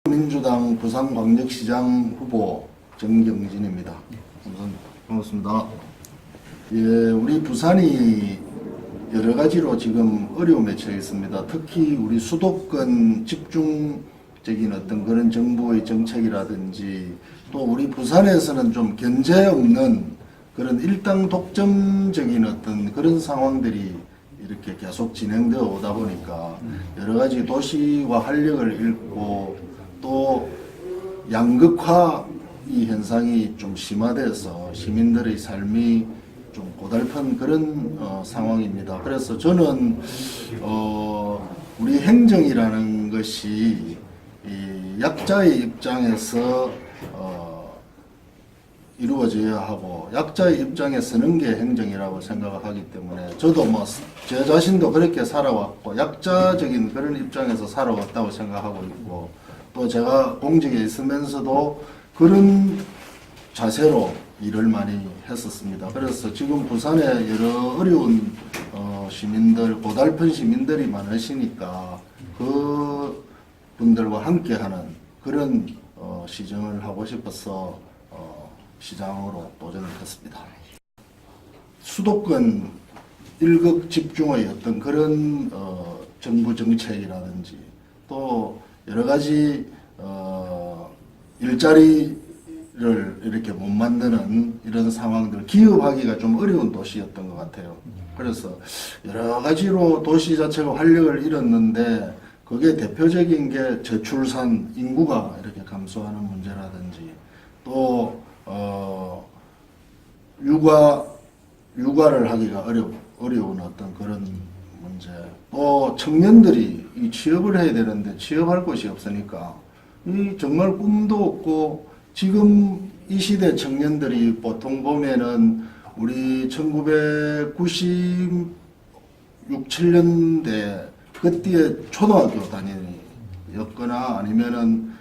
민주당 부산광역시장 후보 정경진입니다. 반갑습니다. 예, 우리 부산이 여러 가지로 지금 어려움에 처해 있습니다. 특히 우리 수도권 집중적인 어떤 그런 정부의 정책이라든지 또 우리 부산에서는 좀 견제 없는 그런 일당 독점적인 어떤 그런 상황들이 이렇게 계속 진행되어 오다 보니까 여러 가지 도시와 활력을 잃고 또 양극화 이 현상이 좀 심화돼서 시민들의 삶이 좀 고달픈 그런 상황입니다. 그래서 저는 우리 행정이라는 것이 이 약자의 입장에서 이루어져야 하고 약자의 입장에 서는 게 행정이라고 생각을 하기 때문에 저도 뭐 제 자신도 그렇게 살아왔고 약자적인 그런 입장에서 살아왔다고 생각하고 있고 또 제가 공직에 있으면서도 그런 자세로 일을 많이 했었습니다. 그래서 지금 부산에 여러 어려운 시민들, 고달픈 시민들이 많으시니까 그 분들과 함께하는 그런 시정을 하고 싶어서 시장으로 도전을 했습니다. 수도권 일극 집중의 어떤 그런 정부 정책이라든지 또 여러 가지 일자리를 이렇게 못 만드는 이런 상황들, 기업하기가 좀 어려운 도시였던 것 같아요. 그래서 여러 가지로 도시 자체가 활력을 잃었는데 그게 대표적인 게 저출산 인구가 이렇게 감소하는 문제라든지 또 육아를 하기가 어려운 어떤 그런 문제. 또 청년들이 이 취업을 해야 되는데 취업할 곳이 없으니까 이 정말 꿈도 없고 지금 이 시대 청년들이 보통 보면은 우리 1996, 7년대 그때에 초등학교 다니였거나 아니면은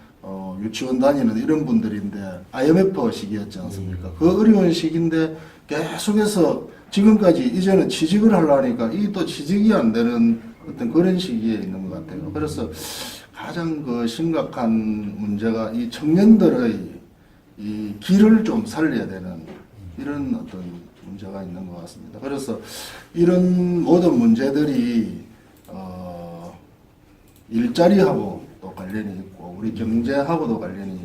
유치원 다니는 이런 분들인데 IMF 시기였지 않습니까? 그 어려운 시기인데 계속해서 지금까지 이제는 취직을 하려니까 이 또 취직이 안 되는 어떤 그런 시기에 있는 것 같아요. 그래서 가장 그 심각한 문제가 이 청년들의 이 길을 좀 살려야 되는 이런 어떤 문제가 있는 것 같습니다. 그래서 이런 모든 문제들이 일자리하고 또 관련이 있고 우리 경제하고도 관련이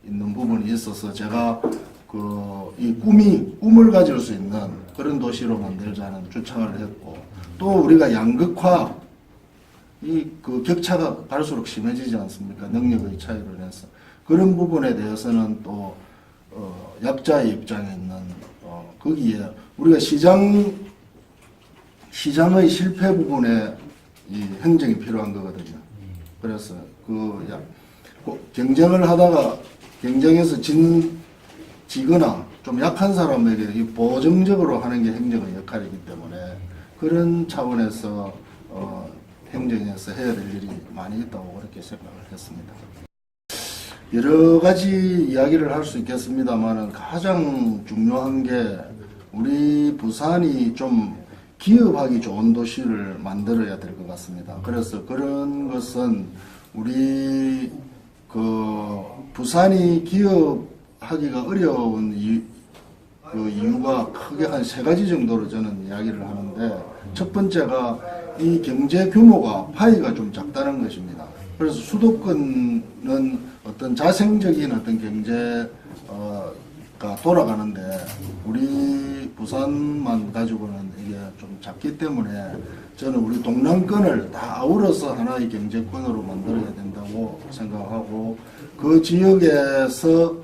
있는 부분이 있어서 제가 이 꿈을 가질 수 있는 그런 도시로 만들자는 주창을 했고 또 우리가 양극화 그 격차가 갈수록 심해지지 않습니까? 능력의 차이로 인해서 그런 부분에 대해서는 또 약자의 입장에 있는 거기에 우리가 시장의 실패 부분에 이 행정이 필요한 거거든요. 그래서 경쟁을 하다가 경쟁에서 지거나 좀 약한 사람에게 이 보정적으로 하는 게 행정의 역할이기 때문에 그런 차원에서 행정에서 해야 될 일이 많이 있다고 그렇게 생각을 했습니다. 여러 가지 이야기를 할 수 있겠습니다만 가장 중요한 게 우리 부산이 좀 기업하기 좋은 도시를 만들어야 될 것 같습니다. 그래서 그런 것은 우리 부산이 기업하기가 어려운 이유가 크게 한 3가지 정도로 저는 이야기를 하는데 첫 번째가 이 경제 규모가 파이가 좀 작다는 것입니다. 그래서 수도권은 어떤 자생적인 어떤 경제가 돌아가는데 우리 부산만 가지고는 이게 좀 작기 때문에 저는 우리 동남권을 다 아우러서 하나의 경제권으로 만들어야 된다고 생각하고 그 지역에서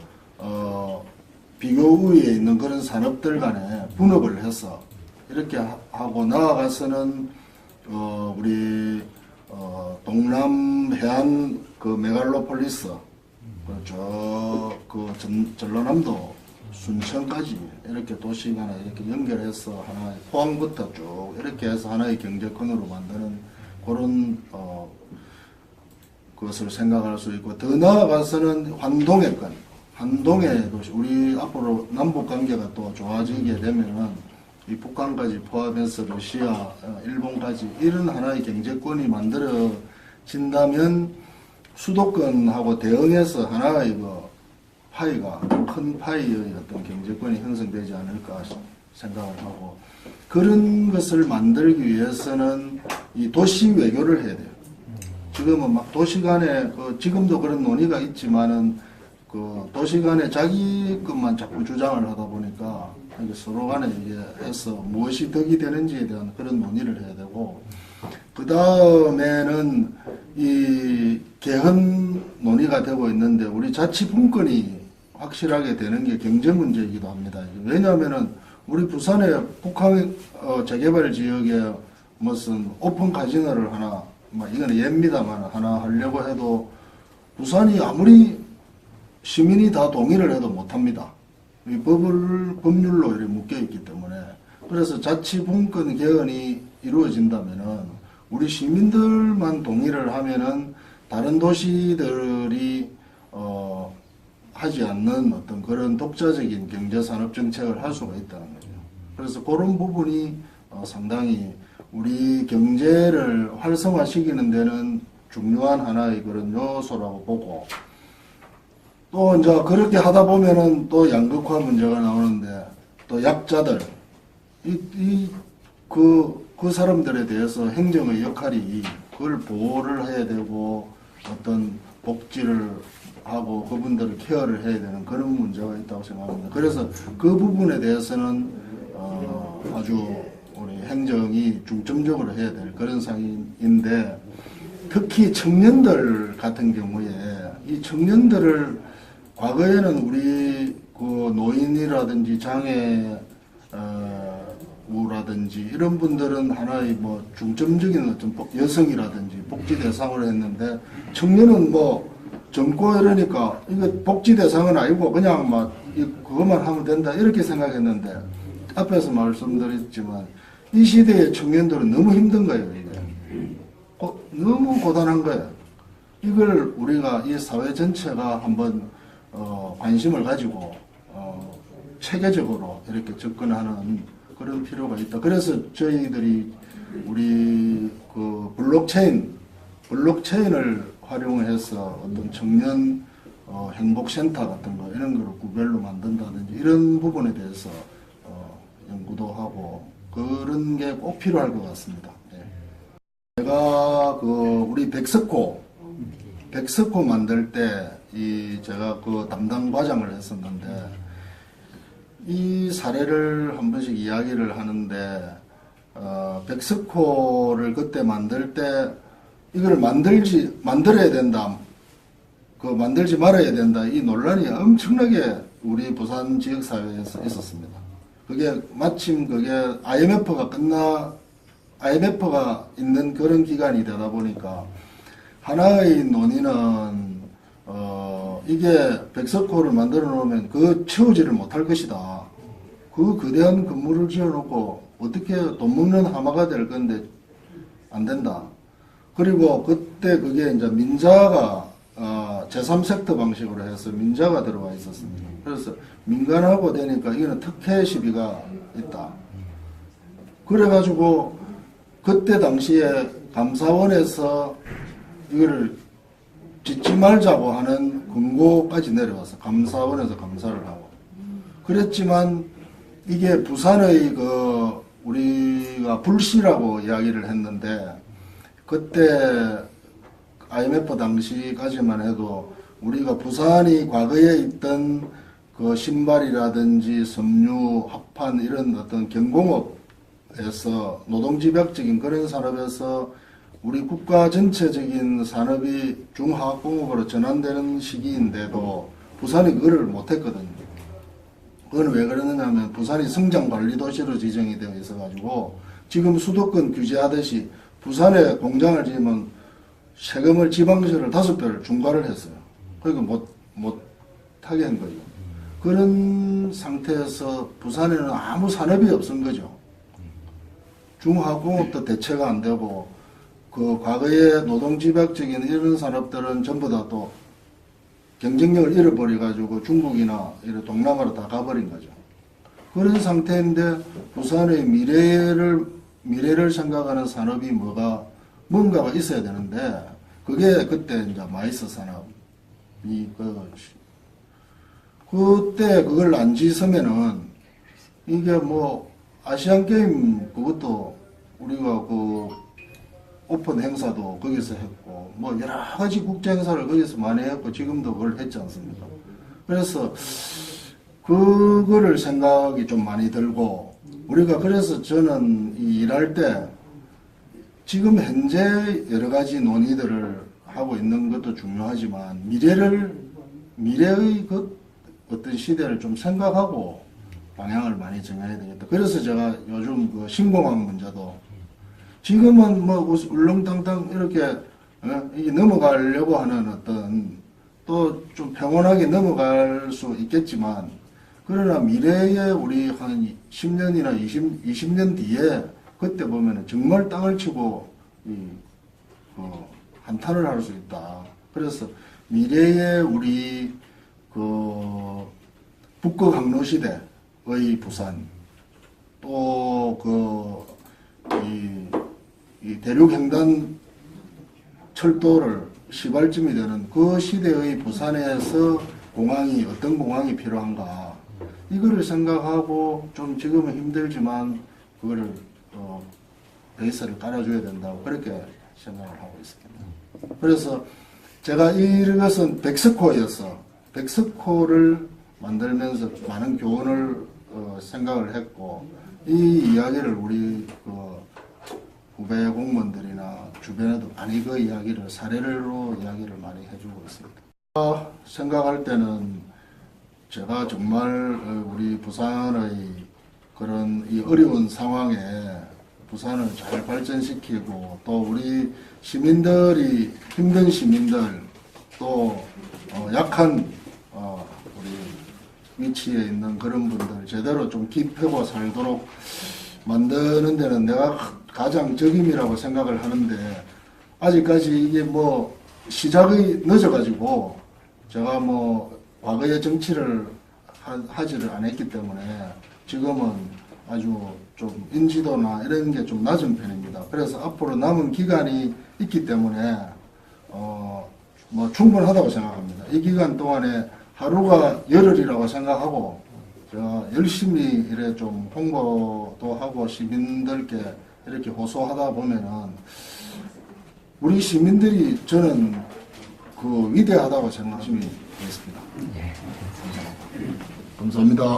비교 우위에 있는 그런 산업들 간에 분업을 해서 이렇게 하고 나아가서는 우리 동남 해안 그 메갈로폴리스 전라남도 순천까지 이렇게 도시 간에 이렇게 연결해서 하나의 포항부터 쭉 이렇게 해서 하나의 경제권으로 만드는 그런 그것을 생각할 수 있고 더 나아가서는 환동의 도시 우리 앞으로 남북 관계가 또 좋아지게 되면은 이 북한까지 포함해서 러시아, 일본까지 이런 하나의 경제권이 만들어진다면 수도권하고 대응해서 하나의 그 파이가 큰 파이의 어떤 경제권이 형성되지 않을까 생각을 하고 그런 것을 만들기 위해서는 이 도시 외교를 해야 돼요. 지금은 막 도시 간에 지금도 그런 논의가 있지만은 그 도시 간에 자기 것만 자꾸 주장을 하다 보니까 서로 간에 이게 해서 무엇이 덕이 되는지에 대한 그런 논의를 해야 되고 그 다음에는 이 개헌 논의가 되고 있는데 우리 자치분권이 확실하게 되는 게 경제 문제이기도 합니다. 왜냐하면은 우리 부산의 북한 재개발 지역에 무슨 오픈 카지노를 하나, 이거는 예입니다만 하나 하려고 해도 부산이 아무리 시민이 다 동의를 해도 못합니다. 이 법률로 이렇게 묶여있기 때문에. 그래서 자치분권 개헌이 이루어진다면은 우리 시민들만 동의를 하면은 다른 도시들이 하지 않는 어떤 그런 독자적인 경제산업 정책을 할 수가 있다는 거죠. 그래서 그런 부분이 상당히 우리 경제를 활성화시키는 데는 중요한 하나의 그런 요소라고 보고 또 이제 그렇게 하다 보면은 또 양극화 문제가 나오는데 또 약자들 그 사람들에 대해서 행정의 역할이 그걸 보호를 해야 되고 어떤 복지를 하고 그분들을 케어를 해야 되는 그런 문제가 있다고 생각합니다. 그래서 그 부분에 대해서는 아주 우리 행정이 중점적으로 해야 될 그런 상황인데 특히 청년들 같은 경우에 이 청년들을 과거에는 우리 그 노인이라든지 장애우라든지 이런 분들은 하나의 뭐 중점적인 어떤 여성이라든지 복지 대상으로 했는데 청년은 뭐 젊고 이러니까 이거 복지 대상은 아니고 그냥 막 그것만 하면 된다 이렇게 생각했는데 앞에서 말씀드렸지만 이 시대의 청년들은 너무 힘든 거예요. 이게 너무 고단한 거예요. 이걸 우리가 이 사회 전체가 한번 관심을 가지고 체계적으로 이렇게 접근하는 그런 필요가 있다. 그래서 저희들이 우리 그 블록체인을 활용해서 어떤 청년 행복센터 같은 거 이런 거를 구별로 만든다든지 이런 부분에 대해서 연구도 하고 그런 게 꼭 필요할 것 같습니다. 네. 제가 우리 백석호 만들 때 제가 그 담당 과장을 했었는데 이 사례를 한 번씩 이야기를 하는데 백석호를 그때 만들 때 이걸 만들어야 된다. 만들지 말아야 된다. 이 논란이 엄청나게 우리 부산 지역사회에서 있었습니다. 그게 마침 IMF가 있는 그런 기간이 되다 보니까 하나의 논의는, 이게 백석호를 만들어 놓으면 채우지를 못할 것이다. 거대한 건물을 지어 놓고 어떻게 돈 먹는 하마가 될 건데 안 된다. 그리고 그때 그게 이제 민자가 제3섹터 방식으로 해서 민자가 들어와 있었습니다. 그래서 민간하고 되니까 이거는 특혜 시비가 있다. 그래가지고 그때 당시에 감사원에서 이거를 짓지 말자고 하는 권고까지 내려와서 감사원에서 감사를 하고 그랬지만 이게 부산의 우리가 불씨라고 이야기를 했는데 그때 IMF 당시까지만 해도 우리가 부산이 과거에 있던 그 신발이라든지 섬유, 합판 이런 어떤 경공업에서 노동집약적인 그런 산업에서 우리 국가 전체적인 산업이 중화학공업으로 전환되는 시기인데도 부산이 그거를 못했거든요. 그건 왜 그러느냐 하면 부산이 성장관리도시로 지정이 되어 있어가지고 지금 수도권 규제하듯이 부산에 공장을 지으면 세금을 지방세를 5배를 중과를 했어요. 그러니까 못하게 한 거예요. 그런 상태에서 부산에는 아무 산업이 없은 거죠. 중화공업도 대체가 안 되고 과거에 노동집약적인 이런 산업들은 전부 다 또 경쟁력을 잃어버려가지고 중국이나 이런 동남아로 다 가버린 거죠. 그런 상태인데 부산의 미래를 생각하는 산업이 뭔가가 있어야 되는데 그게 그때 이제 마이스 산업이 그때 그걸 안 지으면은 이게 뭐 아시안 게임 그것도 우리가 그 오픈 행사도 거기서 했고 뭐 여러 가지 국제 행사를 거기서 많이 했고 지금도 그걸 했지 않습니까? 그래서 그거를 생각이 좀 많이 들고 우리가 그래서 저는 일할 때 지금 현재 여러 가지 논의들을 하고 있는 것도 중요하지만 미래의 그 어떤 시대를 좀 생각하고 방향을 많이 정해야 되겠다. 그래서 제가 요즘 그 신공항 문제도 지금은 뭐 울렁탕탕 이렇게 이게 넘어가려고 하는 어떤 또 좀 평온하게 넘어갈 수 있겠지만 그러나 미래에 우리 한 10년이나 20년 뒤에 그때 보면은 정말 땅을 치고 한탄을 할 수 있다. 그래서 미래에 우리 그 북극 항로 시대의 부산 또 이 대륙 횡단 철도를 시발점이 되는 그 시대의 부산에서 공항이 어떤 공항이 필요한가 이거를 생각하고 좀 지금은 힘들지만 그거를 베이스를 깔아줘야 된다고 그렇게 생각을 하고 있습니다. 그래서 제가 이것은 백스코여서 백스코를 만들면서 많은 교훈을 생각을 했고 이 이야기를 우리 후배 공무원들이나 주변에도 많이 그 이야기를 사례로 이야기를 많이 해주고 있습니다. 생각할 때는 제가 정말 우리 부산의 그런 이 어려운 상황에 부산을 잘 발전시키고 또 우리 시민들이 힘든 시민들 또 약한 우리 위치에 있는 그런 분들 제대로 좀 기펴고 살도록 만드는 데는 내가 가장 적임이라고 생각을 하는데 아직까지 이게 뭐 시작이 늦어가지고 제가 뭐 과거의 정치를 하지를 않았기 때문에 지금은 아주 좀 인지도나 이런 게 좀 낮은 편입니다. 그래서 앞으로 남은 기간이 있기 때문에 뭐 충분하다고 생각합니다. 이 기간 동안에 하루가 열흘이라고 생각하고 제가 열심히 이래 좀 홍보도 하고 시민들께 이렇게 호소하다 보면은 우리 시민들이 저는 그 위대하다고 생각하시면 되겠습니다. 예, 감사합니다.